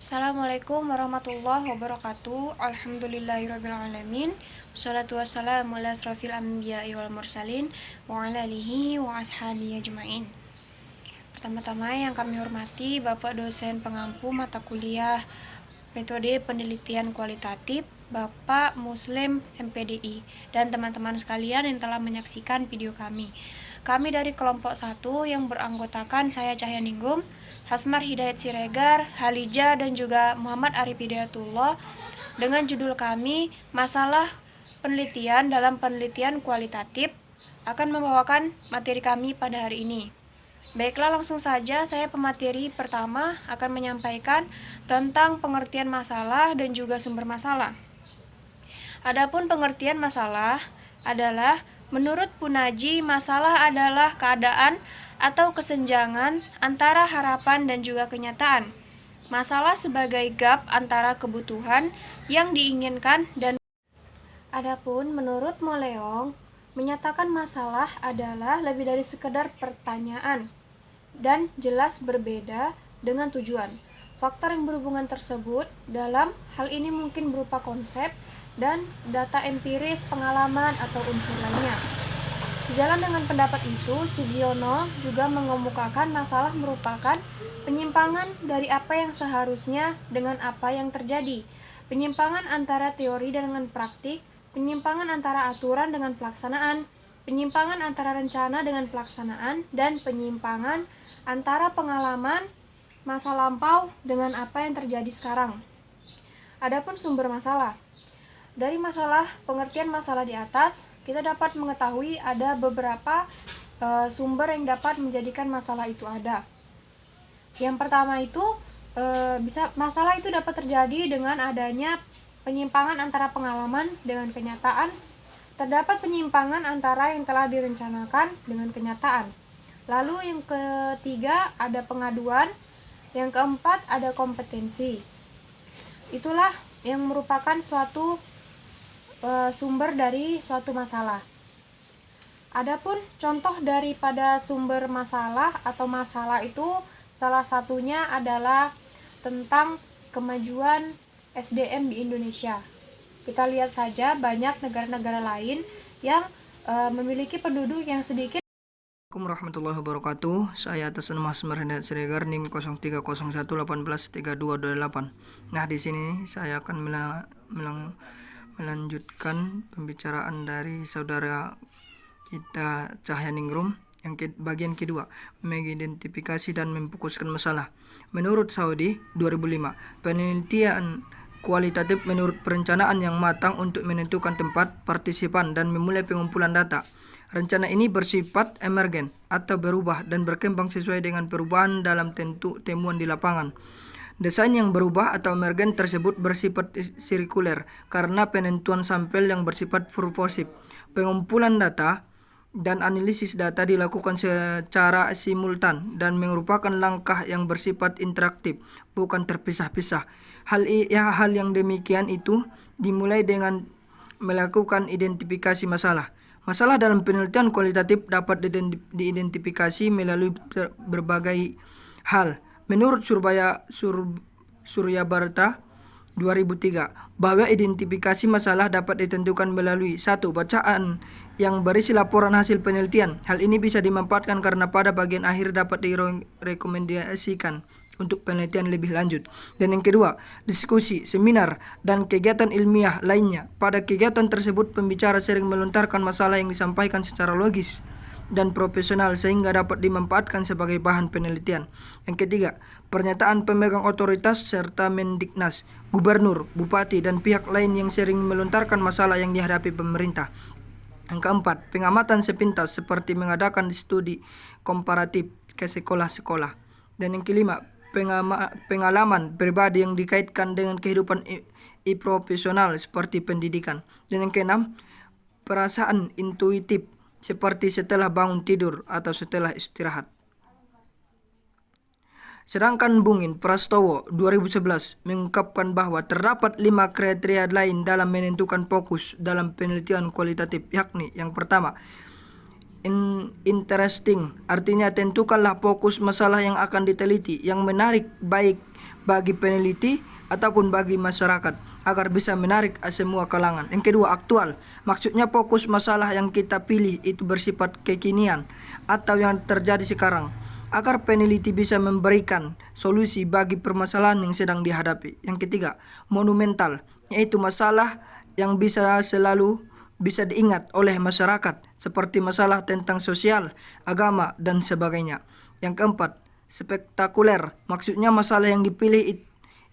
Assalamualaikum warahmatullahi wabarakatuh. Alhamdulillahirrabbilalamin. Wassalatu wassalamu ala asrafil anbiya'i wal mursalin wa ala alihi wa ashabihi ajma'in. Pertama-tama yang kami hormati Bapak dosen pengampu mata kuliah Metode Penelitian Kualitatif, Bapak Muslim MPDI, dan teman-teman sekalian yang telah menyaksikan video kami. Kami dari kelompok 1 yang beranggotakan saya Cahyaningrum, Hasmar Hidayat Siregar, Halija, dan juga Muhammad Arif Hidayatullah dengan judul kami Masalah Penelitian dalam Penelitian Kualitatif akan membawakan materi kami pada hari ini. Baiklah, langsung saja saya pemateri pertama akan menyampaikan tentang pengertian masalah dan juga sumber masalah. Adapun pengertian masalah adalah menurut Punaji, masalah adalah keadaan atau kesenjangan antara harapan dan juga kenyataan. Masalah sebagai gap antara kebutuhan yang diinginkan dan Adapun menurut Moleong, menyatakan masalah adalah lebih dari sekedar pertanyaan dan jelas berbeda dengan tujuan. Faktor yang berhubungan tersebut dalam hal ini mungkin berupa konsep dan data empiris, pengalaman, atau unsur lainnya. Sejalan dengan pendapat itu, Sugiono juga mengemukakan masalah merupakan penyimpangan dari apa yang seharusnya dengan apa yang terjadi, penyimpangan antara teori dengan praktik, penyimpangan antara aturan dengan pelaksanaan, penyimpangan antara rencana dengan pelaksanaan, dan penyimpangan antara pengalaman masa lampau dengan apa yang terjadi sekarang. Adapun sumber masalah. Dari pengertian masalah di atas, kita dapat mengetahui ada beberapa sumber yang dapat menjadikan masalah itu ada. Yang pertama itu masalah itu dapat terjadi dengan adanya penyimpangan antara pengalaman dengan kenyataan. Terdapat penyimpangan antara yang telah direncanakan dengan kenyataan. Lalu yang ketiga ada pengaduan. Yang keempat ada kompetensi. Itulah yang merupakan suatu sumber dari suatu masalah. Adapun contoh daripada sumber masalah atau masalah itu salah satunya adalah tentang kemajuan SDM di Indonesia. Kita lihat saja banyak negara-negara lain yang memiliki penduduk yang sedikit. Assalamualaikum warahmatullahi wabarakatuh. Saya atas nama Hasmar Hidayat Siregar NIM 0301183228. Nah, di sini saya akan melanjutkan pembicaraan dari saudara kita Cahyaningrum yang bagian kedua, mengidentifikasi dan memfokuskan masalah. Menurut Saudi 2005, penelitian kualitatif menurut perencanaan yang matang untuk menentukan tempat, partisipan, dan memulai pengumpulan data. Rencana ini bersifat emergen atau berubah dan berkembang sesuai dengan perubahan dalam temuan di lapangan. Desain yang berubah atau emergen tersebut bersifat sirkuler karena penentuan sampel yang bersifat purposif. Pengumpulan data dan analisis data dilakukan secara simultan dan merupakan langkah yang bersifat interaktif, bukan terpisah-pisah. Hal yang demikian itu dimulai dengan melakukan identifikasi masalah. Masalah dalam penelitian kualitatif dapat diidentifikasi melalui berbagai hal. Menurut Surya Barta 2003, bahwa identifikasi masalah dapat ditentukan melalui 1. Bacaan yang berisi laporan hasil penelitian. Hal ini bisa dimanfaatkan karena pada bagian akhir dapat direkomendasikan untuk penelitian lebih lanjut. Dan yang kedua, diskusi, seminar, dan kegiatan ilmiah lainnya. Pada kegiatan tersebut, pembicara sering melontarkan masalah yang disampaikan secara logis dan profesional sehingga dapat dimanfaatkan sebagai bahan penelitian. Yang ketiga, pernyataan pemegang otoritas serta Mendiknas, gubernur, bupati, dan pihak lain yang sering melontarkan masalah yang dihadapi pemerintah. Yang keempat, pengamatan sepintas seperti mengadakan studi komparatif ke sekolah-sekolah. Dan yang kelima, pengalaman pribadi yang dikaitkan dengan kehidupan profesional seperti pendidikan. Dan yang keenam, perasaan intuitif seperti setelah bangun tidur atau setelah istirahat. Sedangkan Bungin Prastowo 2011 mengungkapkan bahwa terdapat 5 kriteria lain dalam menentukan fokus dalam penelitian kualitatif, yakni yang pertama, interesting, artinya tentukanlah fokus masalah yang akan diteliti yang menarik baik bagi peneliti ataupun bagi masyarakat agar bisa menarik semua kalangan. Yang kedua, aktual. Maksudnya fokus masalah yang kita pilih itu bersifat kekinian atau yang terjadi sekarang agar peneliti bisa memberikan solusi bagi permasalahan yang sedang dihadapi. Yang ketiga, monumental, yaitu masalah yang selalu bisa diingat oleh masyarakat seperti masalah tentang sosial, agama, dan sebagainya. Yang keempat, spektakuler, maksudnya masalah yang dipilih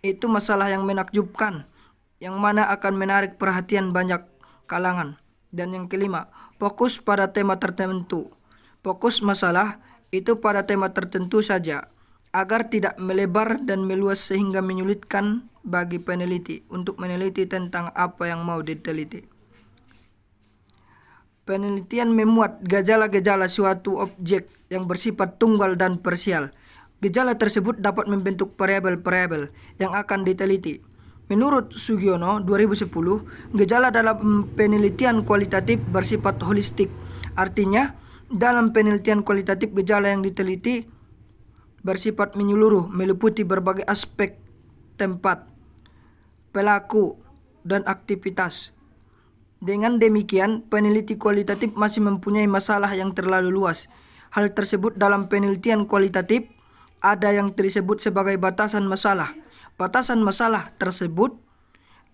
itu masalah yang menakjubkan, yang mana akan menarik perhatian banyak kalangan. Dan yang kelima, fokus pada tema tertentu. Fokus masalah itu pada tema tertentu saja, agar tidak melebar dan meluas sehingga menyulitkan bagi peneliti untuk meneliti tentang apa yang mau diteliti. Penelitian memuat gejala-gejala suatu objek yang bersifat tunggal dan parsial. Gejala tersebut dapat membentuk variabel-variabel yang akan diteliti. Menurut Sugiono 2010, gejala dalam penelitian kualitatif bersifat holistik. Artinya, dalam penelitian kualitatif gejala yang diteliti bersifat menyeluruh, meliputi berbagai aspek tempat, pelaku, dan aktivitas. Dengan demikian, peneliti kualitatif masih mempunyai masalah yang terlalu luas. Hal tersebut dalam penelitian kualitatif ada yang disebut sebagai batasan masalah. Batasan masalah tersebut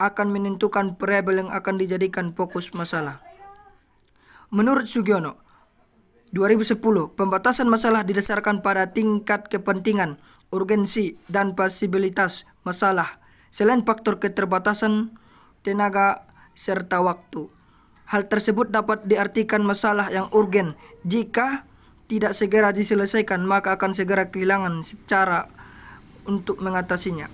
akan menentukan variabel yang akan dijadikan fokus masalah. Menurut Sugiono 2010, pembatasan masalah didasarkan pada tingkat kepentingan, urgensi, dan pasibilitas masalah, selain faktor keterbatasan tenaga serta waktu. Hal tersebut dapat diartikan masalah yang urgen jika tidak segera diselesaikan maka akan segera kehilangan cara untuk mengatasinya.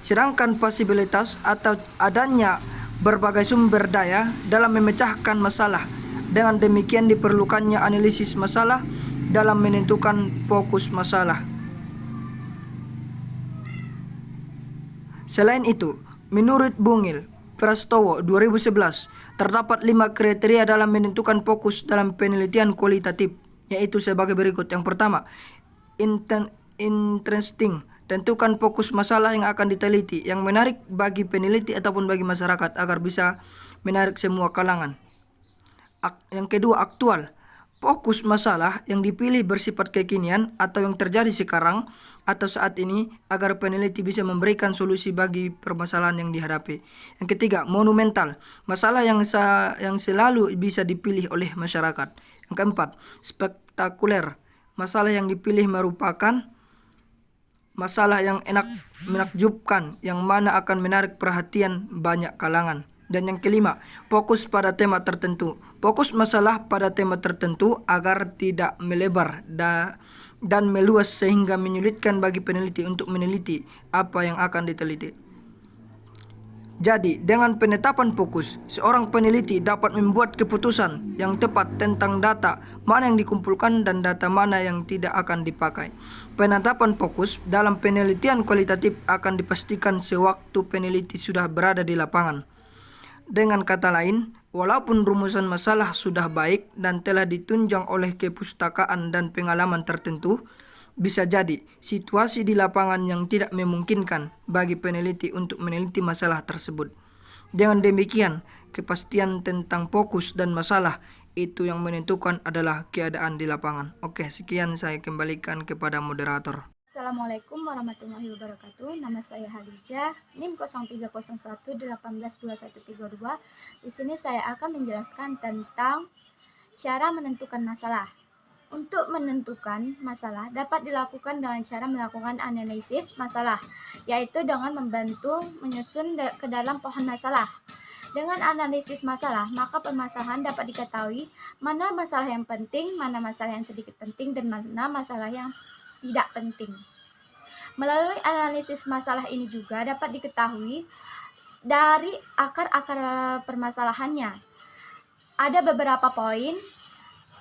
Sedangkan pasibilitas atau adanya berbagai sumber daya dalam memecahkan masalah. Dengan demikian diperlukannya analisis masalah dalam menentukan fokus masalah. Selain itu, menurut Bungil Prastowo 2011, terdapat 5 kriteria dalam menentukan fokus dalam penelitian kualitatif, yaitu sebagai berikut. Yang pertama, interesting. Tentukan fokus masalah yang akan diteliti, yang menarik bagi peneliti ataupun bagi masyarakat agar bisa menarik semua kalangan. Yang kedua, aktual. Fokus masalah yang dipilih bersifat kekinian atau yang terjadi sekarang atau saat ini agar peneliti bisa memberikan solusi bagi permasalahan yang dihadapi. Yang ketiga, monumental. Masalah yang selalu bisa dipilih oleh masyarakat. Yang keempat, spektakuler. Masalah yang dipilih merupakan masalah yang menakjubkan, yang mana akan menarik perhatian banyak kalangan. Dan yang kelima, fokus pada tema tertentu. Fokus masalah pada tema tertentu agar tidak melebar dan meluas sehingga menyulitkan bagi peneliti untuk meneliti apa yang akan diteliti. Jadi, dengan penetapan fokus, seorang peneliti dapat membuat keputusan yang tepat tentang data mana yang dikumpulkan dan data mana yang tidak akan dipakai. Penetapan fokus dalam penelitian kualitatif akan dipastikan sewaktu peneliti sudah berada di lapangan. Dengan kata lain, walaupun rumusan masalah sudah baik dan telah ditunjang oleh kepustakaan dan pengalaman tertentu, bisa jadi situasi di lapangan yang tidak memungkinkan bagi peneliti untuk meneliti masalah tersebut. Dengan demikian, kepastian tentang fokus dan masalah itu yang menentukan adalah keadaan di lapangan. Oke, sekian saya kembalikan kepada moderator. Assalamualaikum warahmatullahi wabarakatuh. Nama saya Halijah, NIM 0301182132. Di sini saya akan menjelaskan tentang cara menentukan masalah. Untuk menentukan masalah dapat dilakukan dengan cara melakukan analisis masalah, yaitu dengan membantu menyusun ke dalam pohon masalah. Dengan analisis masalah, maka permasalahan dapat diketahui mana masalah yang penting, mana masalah yang sedikit penting, dan mana masalah yang tidak penting. Melalui analisis masalah ini juga dapat diketahui dari akar-akar permasalahannya. Ada beberapa poin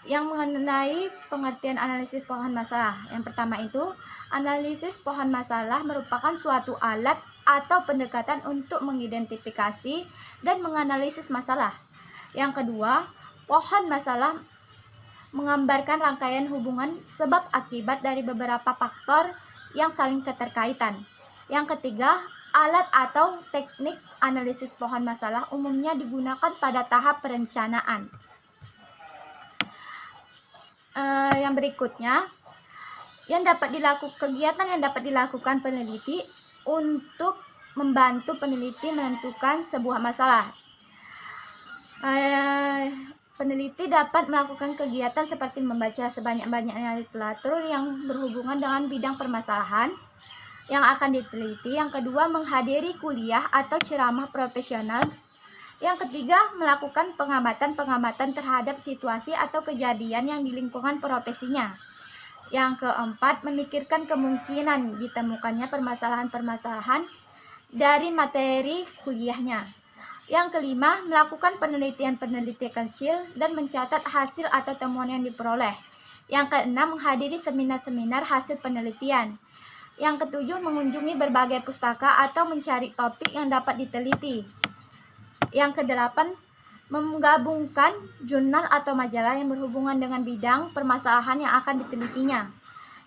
yang mengenai pengertian analisis pohon masalah. Yang pertama itu, analisis pohon masalah merupakan suatu alat atau pendekatan untuk mengidentifikasi dan menganalisis masalah. Yang kedua, pohon masalah menggambarkan rangkaian hubungan sebab akibat dari beberapa faktor yang saling keterkaitan. Yang ketiga, alat atau teknik analisis pohon masalah umumnya digunakan pada tahap perencanaan. Yang berikutnya, kegiatan yang dapat dilakukan peneliti untuk membantu peneliti menentukan sebuah masalah. Peneliti dapat melakukan kegiatan seperti membaca sebanyak-banyaknya literatur yang berhubungan dengan bidang permasalahan yang akan diteliti. Yang kedua, menghadiri kuliah atau ceramah profesional. Yang ketiga, melakukan pengamatan terhadap situasi atau kejadian yang di lingkungan profesinya. Yang keempat, memikirkan kemungkinan ditemukannya permasalahan-permasalahan dari materi kuliahnya. Yang kelima, melakukan penelitian kecil dan mencatat hasil atau temuan yang diperoleh. Yang keenam, menghadiri seminar-seminar hasil penelitian. Yang ketujuh, mengunjungi berbagai pustaka atau mencari topik yang dapat diteliti. Yang kedelapan, menggabungkan jurnal atau majalah yang berhubungan dengan bidang permasalahan yang akan ditelitinya.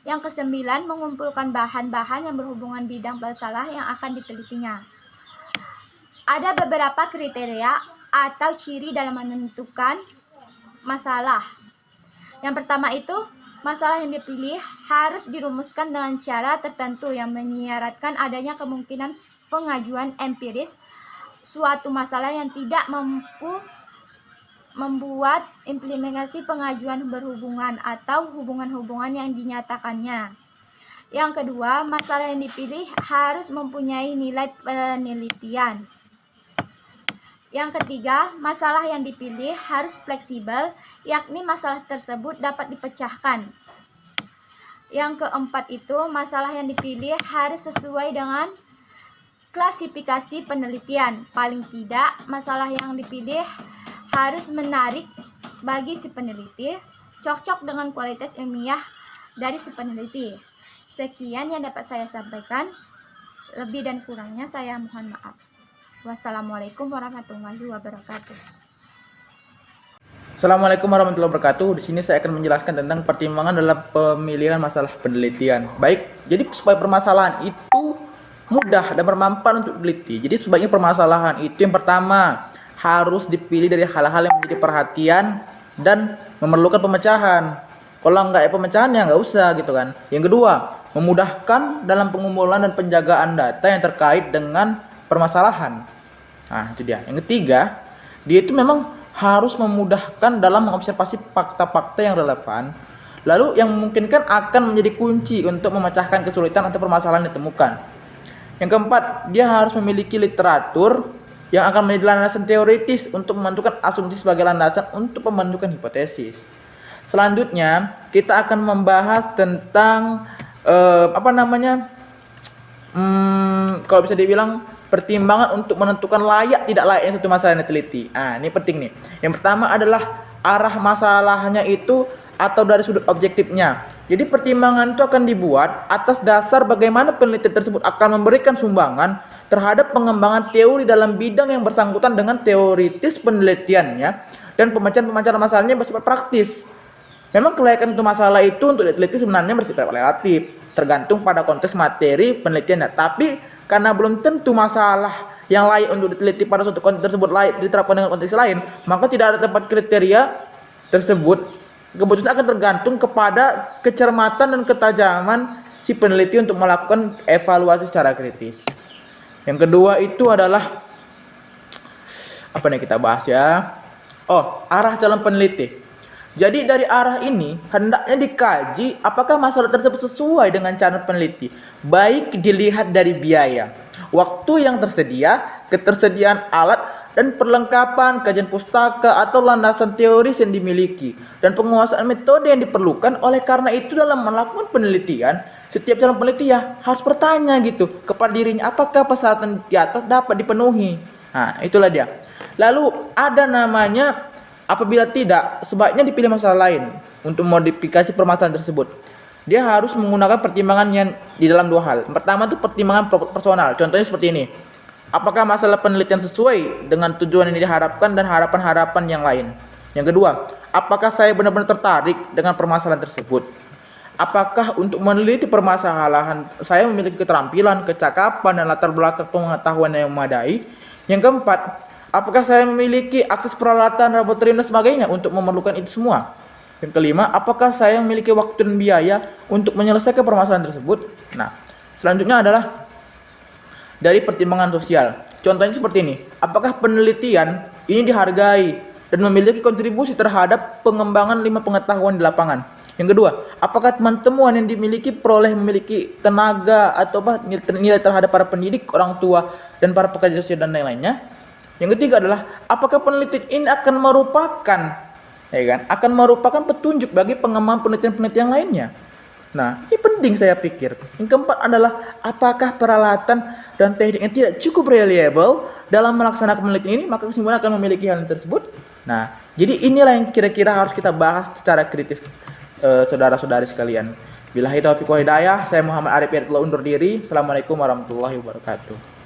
Yang kesembilan, mengumpulkan bahan-bahan yang berhubungan bidang masalah yang akan ditelitinya. Ada beberapa kriteria atau ciri dalam menentukan masalah. Yang pertama itu, masalah yang dipilih harus dirumuskan dengan cara tertentu yang menyiratkan adanya kemungkinan pengajuan empiris suatu masalah yang tidak mampu membuat implementasi pengajuan berhubungan atau hubungan-hubungan yang dinyatakannya. Yang kedua, masalah yang dipilih harus mempunyai nilai penelitian. Yang ketiga, masalah yang dipilih harus fleksibel, yakni masalah tersebut dapat dipecahkan. Yang keempat itu, masalah yang dipilih harus sesuai dengan klasifikasi penelitian. Paling tidak, masalah yang dipilih harus menarik bagi si peneliti, cocok dengan kualitas ilmiah dari si peneliti. Sekian yang dapat saya sampaikan. Lebih dan kurangnya saya mohon maaf. Wassalamualaikum warahmatullahi wabarakatuh. Assalamualaikum warahmatullahi wabarakatuh. Di sini saya akan menjelaskan tentang pertimbangan dalam pemilihan masalah penelitian. Baik, jadi supaya permasalahan itu mudah dan bermanfaat untuk diteliti. Jadi sebaiknya permasalahan itu yang pertama harus dipilih dari hal-hal yang menjadi perhatian dan memerlukan pemecahan. Kalau nggak pemecahan ya nggak usah gitu kan. Yang kedua, memudahkan dalam pengumpulan dan penjagaan data yang terkait dengan permasalahan. Nah, itu dia. Yang ketiga, dia itu memang harus memudahkan dalam mengobservasi fakta-fakta yang relevan, lalu yang memungkinkan akan menjadi kunci untuk memecahkan kesulitan atau permasalahan yang ditemukan. Yang keempat, dia harus memiliki literatur yang akan menjadi landasan teoritis untuk membentukkan asumsi sebagai landasan untuk pembentukan hipotesis. Selanjutnya, kita akan membahas tentang kalau bisa dibilang pertimbangan untuk menentukan layak tidak layaknya satu masalah yang diteliti. Nah, ini penting nih. Yang pertama adalah arah masalahnya itu atau dari sudut objektifnya. Jadi pertimbangan itu akan dibuat atas dasar bagaimana penelitian tersebut akan memberikan sumbangan terhadap pengembangan teori dalam bidang yang bersangkutan dengan teoritis penelitiannya dan pemecahan masalahnya bersifat praktis. Memang kelayakan untuk masalah itu untuk diteliti sebenarnya bersifat relatif, tergantung pada konteks materi penelitiannya. Tapi karena belum tentu masalah yang layak untuk diteliti pada suatu konteks tersebut layak diterapkan dengan konteks lain, maka tidak ada tempat kriteria tersebut. Keputusan akan tergantung kepada kecermatan dan ketajaman si peneliti untuk melakukan evaluasi secara kritis. Yang kedua itu adalah apa nih kita bahas ya? Arah calon peneliti. Jadi dari arah ini hendaknya dikaji apakah masalah tersebut sesuai dengan calon peneliti. Baik dilihat dari biaya, waktu yang tersedia, ketersediaan alat dan perlengkapan kajian pustaka atau landasan teoris yang dimiliki dan penguasaan metode yang diperlukan. Oleh karena itu dalam melakukan penelitian, setiap calon peneliti ya harus bertanya gitu kepada dirinya apakah persyaratan di atas dapat dipenuhi. Nah, itulah dia. Lalu ada namanya apabila tidak, sebaiknya dipilih masalah lain untuk modifikasi permasalahan tersebut. Dia harus menggunakan pertimbangan yang di dalam dua hal. Pertama itu pertimbangan personal. Contohnya seperti ini. Apakah masalah penelitian sesuai dengan tujuan yang diharapkan dan harapan-harapan yang lain? Yang kedua, apakah saya benar-benar tertarik dengan permasalahan tersebut? apakah untuk meneliti permasalahan saya memiliki keterampilan, kecakapan, dan latar belakang pengetahuan yang memadai? Yang keempat, apakah saya memiliki akses peralatan, laboratorium, dan sebagainya untuk memerlukan itu semua? Yang kelima, apakah saya memiliki waktu dan biaya untuk menyelesaikan permasalahan tersebut? Nah, selanjutnya adalah dari pertimbangan sosial. Contohnya seperti ini, apakah penelitian ini dihargai dan memiliki kontribusi terhadap pengembangan 5 pengetahuan di lapangan? Yang kedua, apakah teman-teman yang memiliki tenaga atau nilai terhadap para pendidik, orang tua, dan para pekerja sosial dan lain-lainnya? Yang ketiga adalah, apakah penelitian ini akan merupakan petunjuk bagi pengembangan penelitian-penelitian lainnya? Nah, ini penting saya pikir. Yang keempat adalah, apakah peralatan dan teknik yang tidak cukup reliable dalam melaksanakan penelitian ini, maka kesimpulan akan memiliki hal tersebut. Nah, jadi inilah yang kira-kira harus kita bahas secara kritis, saudara-saudari sekalian. Billahi taufiq wal hidayah, saya Muhammad Arif undur diri. Assalamualaikum warahmatullahi wabarakatuh.